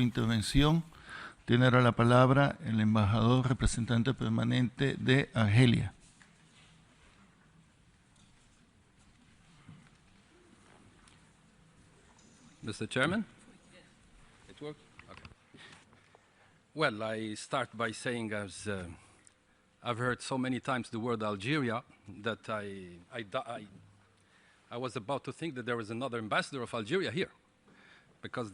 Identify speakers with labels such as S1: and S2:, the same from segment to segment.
S1: Intervención. Tiene ahora la palabra el embajador representante permanente de Argelia.
S2: Mr. Chairman? It works? Okay. Well, I start by saying, as I've heard so many times the word Algeria, that I was about to think that there was another ambassador of Algeria here, because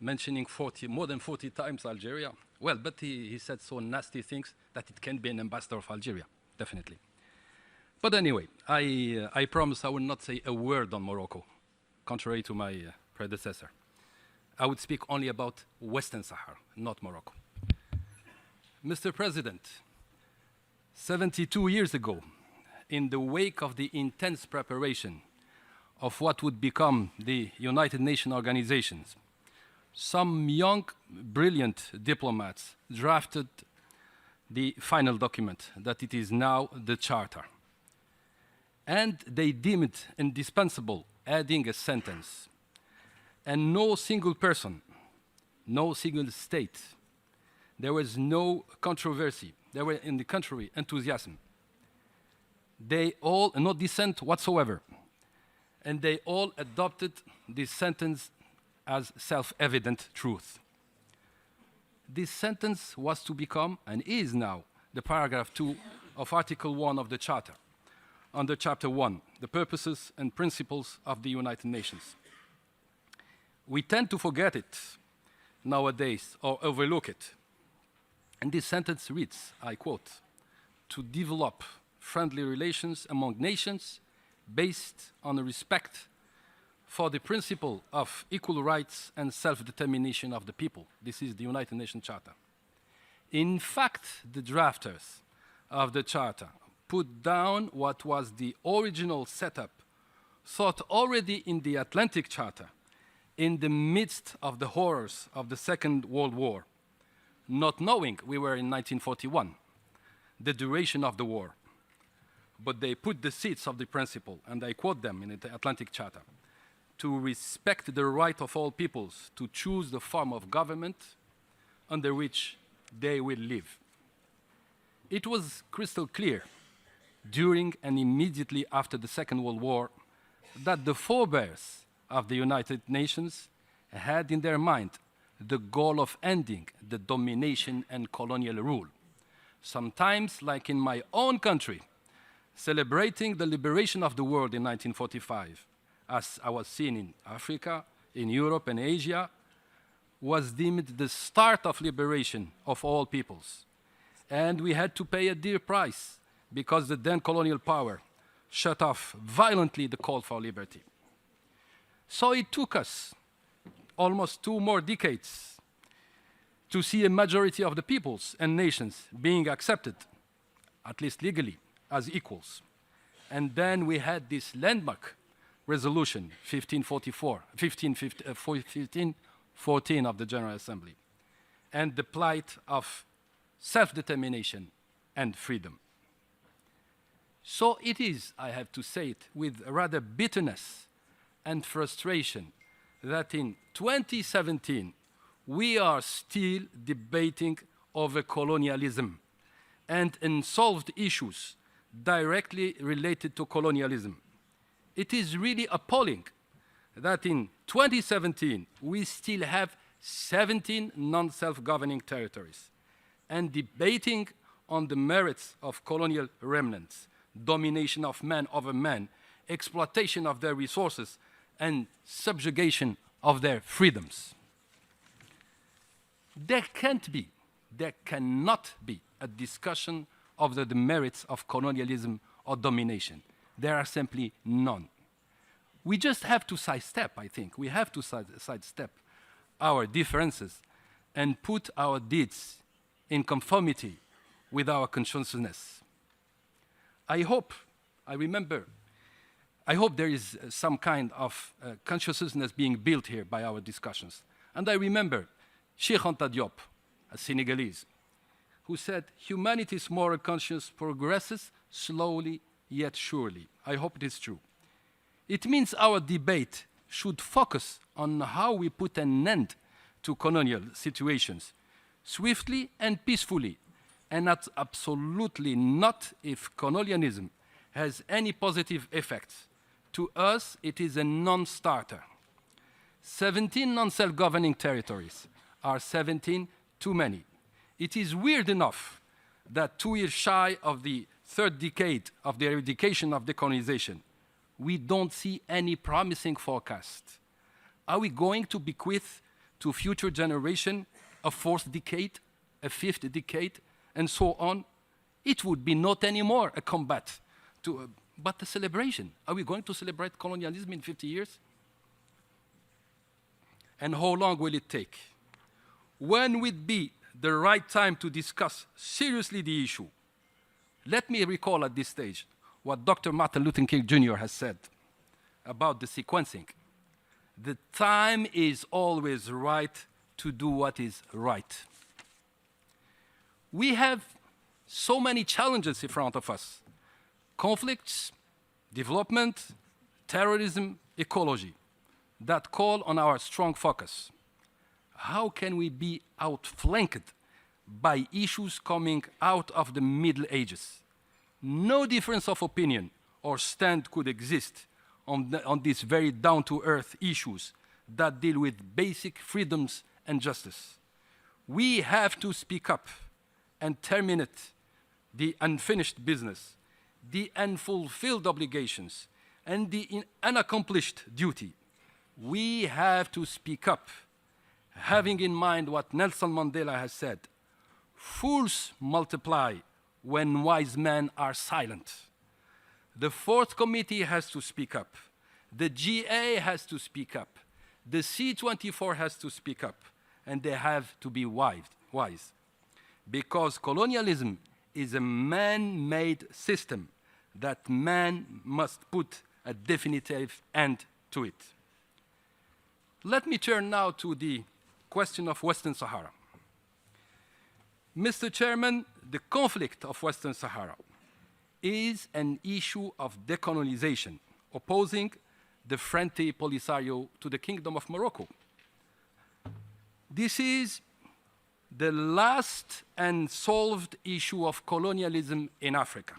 S2: mentioning more than 40 times Algeria, well, but he said so nasty things that it can be an ambassador of Algeria, definitely. But anyway, I promise I will not say a word on Morocco, contrary to my predecessor. I would speak only about Western Sahara, not Morocco. Mr. President, 72 years ago, in the wake of the intense preparation of what would become the United Nations organizations, some young, brilliant diplomats drafted the final document that it is now the Charter. And they deemed it indispensable adding a sentence. And no single person, no single state, there was no controversy. There were, in the contrary, enthusiasm. They all, no dissent whatsoever. And they all adopted this sentence as self-evident truth. This sentence was to become, and is now, the paragraph 2 of Article 1 of the Charter, under Chapter 1, the purposes and principles of the United Nations. We tend to forget it nowadays or overlook it. And this sentence reads, I quote, "To develop friendly relations among nations based on a respect for the principle of equal rights and self-determination of the people." This is the United Nations Charter. In fact, the drafters of the Charter put down what was the original setup thought already in the Atlantic Charter in the midst of the horrors of the Second World War, not knowing we were in 1941, the duration of the war. But they put the seeds of the principle, and I quote them in the Atlantic Charter, "to respect the right of all peoples to choose the form of government under which they will live." It was crystal clear during and immediately after the Second World War that the forebears of the United Nations had in their mind the goal of ending the domination and colonial rule. Sometimes, like in my own country, celebrating the liberation of the world in 1945, as I was seen in Africa, in Europe and Asia, was deemed the start of liberation of all peoples. And we had to pay a dear price because the then colonial power shut off violently the call for liberty. So it took us almost 2 more decades to see a majority of the peoples and nations being accepted, at least legally, as equals. And then we had this landmark resolution, 1514 of the General Assembly, and the plight of self-determination and freedom. So it is, I have to say it, with rather bitterness and frustration that in 2017 we are still debating over colonialism and unsolved issues directly related to colonialism. It is really appalling that in 2017 we still have 17 non-self-governing territories and debating on the merits of colonial remnants, domination of man over man, exploitation of their resources, and subjugation of their freedoms. There cannot be a discussion of the merits of colonialism or domination. There are simply none. We just have to sidestep, I think. We have to sidestep our differences and put our deeds in conformity with our consciousness. I hope there is some kind of consciousness being built here by our discussions. And I remember Cheikh Anta Diop, a Senegalese, who said, "Humanity's moral conscience progresses slowly yet surely." I hope it is true. It means our debate should focus on how we put an end to colonial situations swiftly and peacefully, and absolutely not if colonialism has any positive effects. To us, it is a non-starter. 17 non-self-governing territories are 17 too many. It is weird enough that 2 years shy of the third decade of the eradication of decolonization, we don't see any promising forecast. Are we going to bequeath to future generation a fourth decade, a fifth decade, and so on? It would be not anymore a combat, but a celebration. Are we going to celebrate colonialism in 50 years? And how long will it take? When would be the right time to discuss seriously the issue? Let me recall at this stage what Dr. Martin Luther King Jr. has said about the sequencing. The time is always right to do what is right. We have so many challenges in front of us: conflicts, development, terrorism, ecology, that call on our strong focus. How can we be outflanked by issues coming out of the Middle Ages? No difference of opinion or stand could exist on these very down-to-earth issues that deal with basic freedoms and justice. We have to speak up and terminate the unfinished business, the unfulfilled obligations, and the unaccomplished duty. We have to speak up, having in mind what Nelson Mandela has said: fools multiply when wise men are silent. The fourth committee has to speak up. The GA has to speak up. The C24 has to speak up. And they have to be wise. Because colonialism is a man-made system that man must put a definitive end to it. Let me turn now to the question of Western Sahara. Mr. Chairman, the conflict of Western Sahara is an issue of decolonization, opposing the Frente Polisario to the Kingdom of Morocco. This is the last unsolved issue of colonialism in Africa.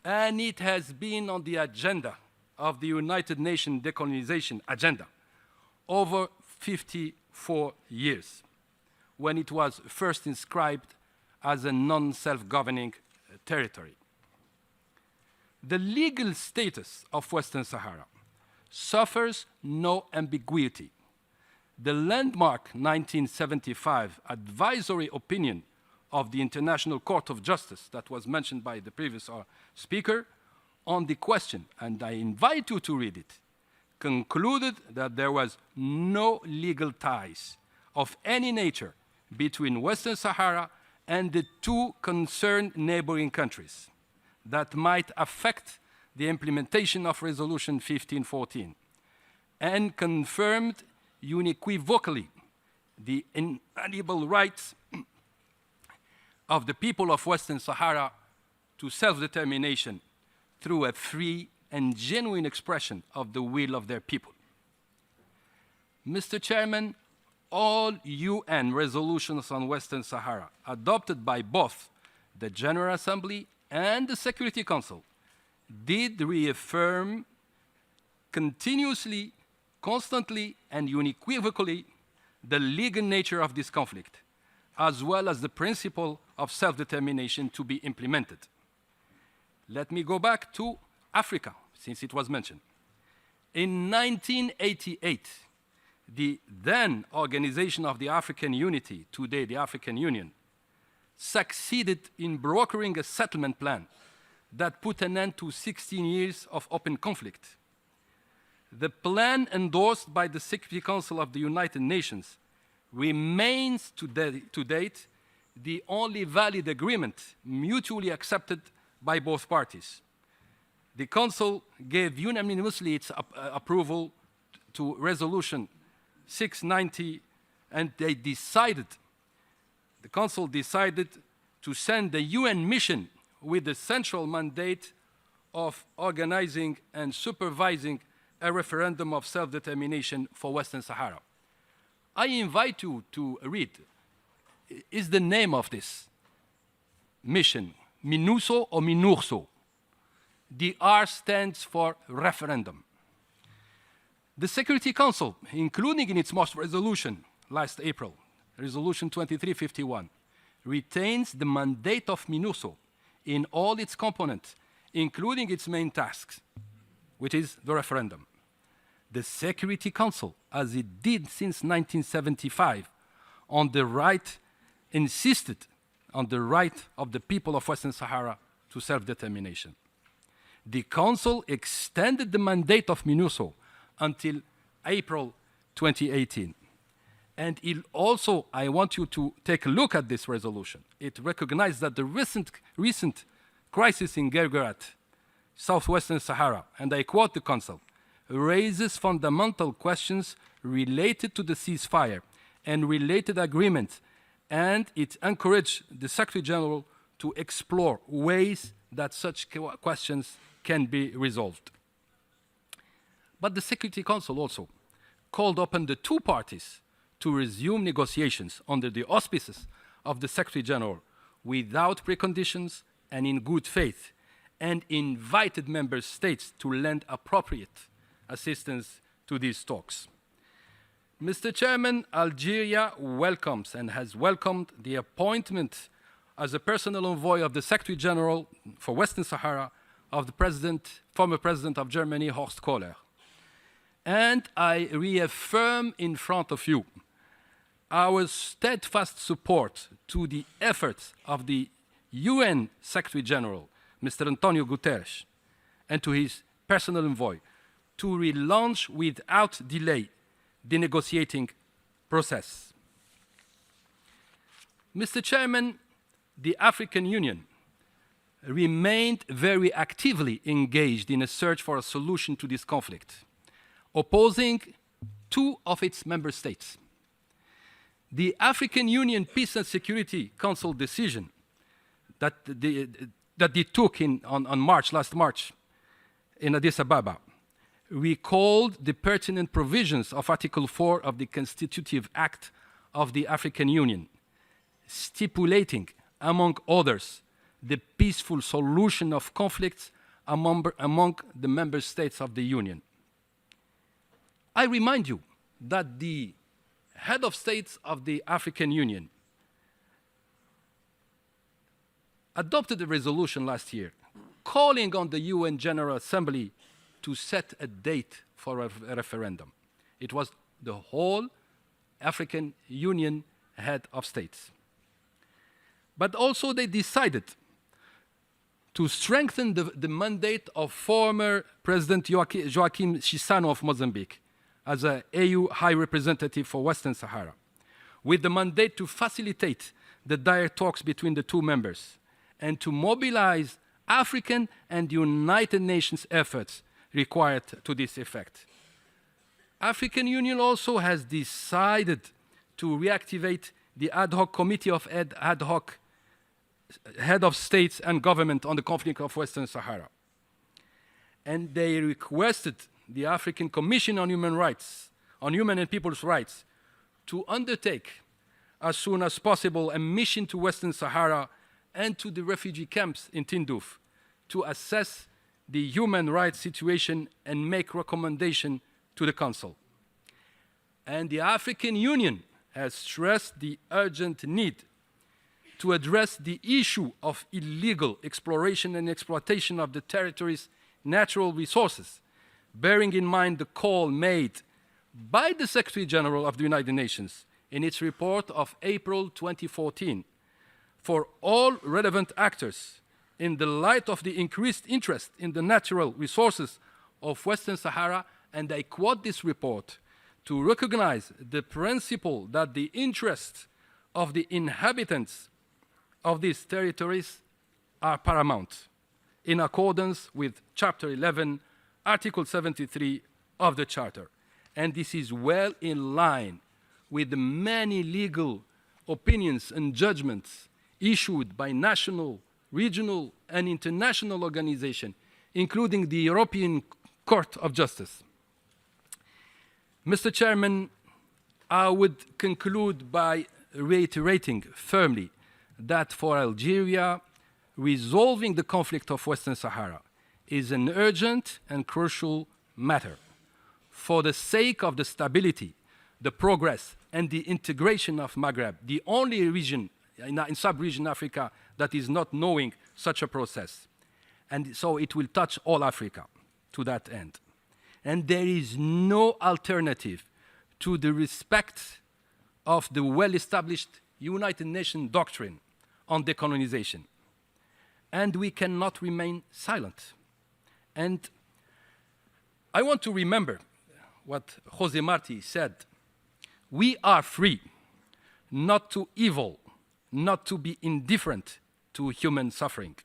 S2: And it has been on the agenda of the United Nations decolonization agenda over 54 years, when it was first inscribed as a non-self-governing territory. The legal status of Western Sahara suffers no ambiguity. The landmark 1975 advisory opinion of the International Court of Justice that was mentioned by the previous speaker on the question, and I invite you to read it, concluded that there was no legal ties of any nature between Western Sahara and the two concerned neighboring countries that might affect the implementation of Resolution 1514, and confirmed unequivocally the inalienable rights of the people of Western Sahara to self-determination through a free and genuine expression of the will of their people. Mr. Chairman, all UN resolutions on Western Sahara adopted by both the General Assembly and the Security Council did reaffirm continuously, constantly, and unequivocally the legal nature of this conflict, as well as the principle of self-determination to be implemented. Let me go back to Africa, since it was mentioned. In 1988, the then Organization of the African Unity, today the African Union, succeeded in brokering a settlement plan that put an end to 16 years of open conflict. The plan endorsed by the Security Council of the United Nations remains to date the only valid agreement mutually accepted by both parties. The Council gave unanimously its approval to Resolution 690, and the Council decided to send a UN mission with the central mandate of organizing and supervising a referendum of self-determination for Western Sahara. I invite you to read, is the name of this mission MINURSO or MINURSO? The R stands for referendum. The Security Council, including in its most resolution last April, Resolution 2351, retains the mandate of MINURSO in all its components, including its main tasks, which is the referendum. The Security Council, as it did since 1975, insisted on the right of the people of Western Sahara to self-determination. The Council extended the mandate of MINURSO until April 2018. And also, I want you to take a look at this resolution. It recognized that the recent crisis in Guerguerat, southwestern Sahara, and I quote the Council, raises fundamental questions related to the ceasefire and related agreements, and it encouraged the Secretary General to explore ways that such questions can be resolved. But the Security Council also called upon the two parties to resume negotiations under the auspices of the Secretary General without preconditions and in good faith, and invited member states to lend appropriate assistance to these talks. Mr. Chairman, Algeria welcomes and has welcomed the appointment as a personal envoy of the Secretary General for Western Sahara of the former President of Germany, Horst Kohler. And I reaffirm in front of you our steadfast support to the efforts of the UN Secretary General, Mr. Antonio Guterres, and to his personal envoy to relaunch without delay the negotiating process. Mr. Chairman, the African Union remained very actively engaged in a search for a solution to this conflict, opposing two of its member states. The African Union Peace and Security Council decision that they took last March in Addis Ababa recalled the pertinent provisions of Article 4 of the Constitutive Act of the African Union, stipulating, among others, the peaceful solution of conflicts among the member states of the Union. I remind you that the head of states of the African Union adopted a resolution last year calling on the UN General Assembly to set a date for a referendum. It was the whole African Union head of states. But also they decided to strengthen the mandate of former President Joaquim Chissano of Mozambique as an AU High Representative for Western Sahara, with the mandate to facilitate the direct talks between the two members and to mobilize African and United Nations efforts required to this effect. African Union also has decided to reactivate the ad hoc committee of head of states and government on the conflict of Western Sahara. And they requested the African Commission on Human Rights, on Human and People's Rights, to undertake as soon as possible a mission to Western Sahara and to the refugee camps in Tindouf to assess the human rights situation and make recommendation to the Council. And the African Union has stressed the urgent need to address the issue of illegal exploration and exploitation of the territory's natural resources, bearing in mind the call made by the Secretary General of the United Nations in its report of April 2014 for all relevant actors, in the light of the increased interest in the natural resources of Western Sahara, and I quote this report, to recognize the principle that the interests of the inhabitants of these territories are paramount, in accordance with Chapter 11, Article 73 of the Charter. And this is well in line with the many legal opinions and judgments issued by national, regional, and international organizations, including the European Court of Justice. Mr. Chairman, I would conclude by reiterating firmly that for Algeria, resolving the conflict of Western Sahara is an urgent and crucial matter. For the sake of the stability, the progress, and the integration of Maghreb, the only region in sub-region Africa that is not knowing such a process. And so it will touch all Africa to that end. And there is no alternative to the respect of the well-established United Nations doctrine on decolonization. And we cannot remain silent. And I want to remember what José Martí said. We are free not to evil, not to be indifferent to human suffering.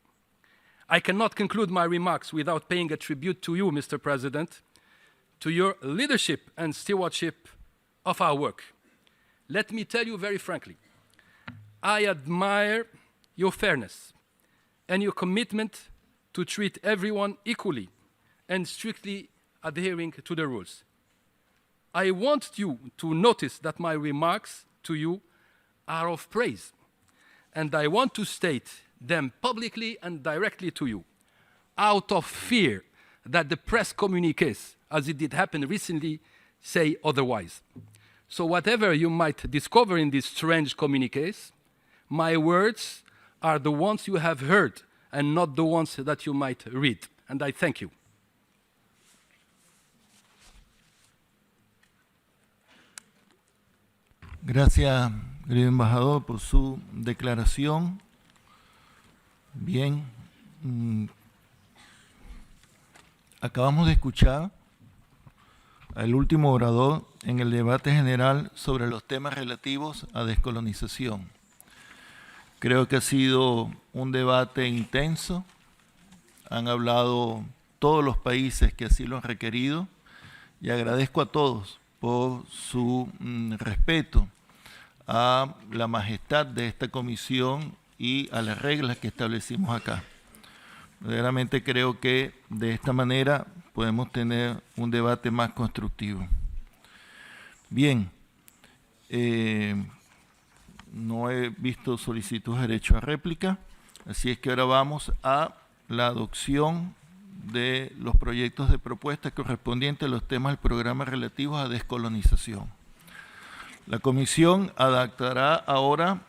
S2: I cannot conclude my remarks without paying a tribute to you, Mr. President, to your leadership and stewardship of our work. Let me tell you very frankly, I admire your fairness and your commitment to treat everyone equally and strictly adhering to the rules. I want you to notice that my remarks to you are of praise, and I want to state them publicly and directly to you, out of fear that the press communiques, as it did happen recently, say otherwise. So whatever you might discover in these strange communiques, my words are the ones you have heard and not the ones that you might read. And I thank you.
S1: Gracias, querido embajador, por su declaración. Bien, acabamos de escuchar al último orador en el debate general sobre los temas relativos a descolonización. Creo que ha sido un debate intenso. Han hablado todos los países que así lo han requerido y agradezco a todos por su respeto a la majestad de esta comisión y a las reglas que establecimos acá. Verdaderamente creo que de esta manera podemos tener un debate más constructivo. Bien, no he visto solicitud de derecho a réplica, así es que ahora vamos a la adopción de los proyectos de propuesta correspondientes a los temas del programa relativos a descolonización. La comisión adaptará ahora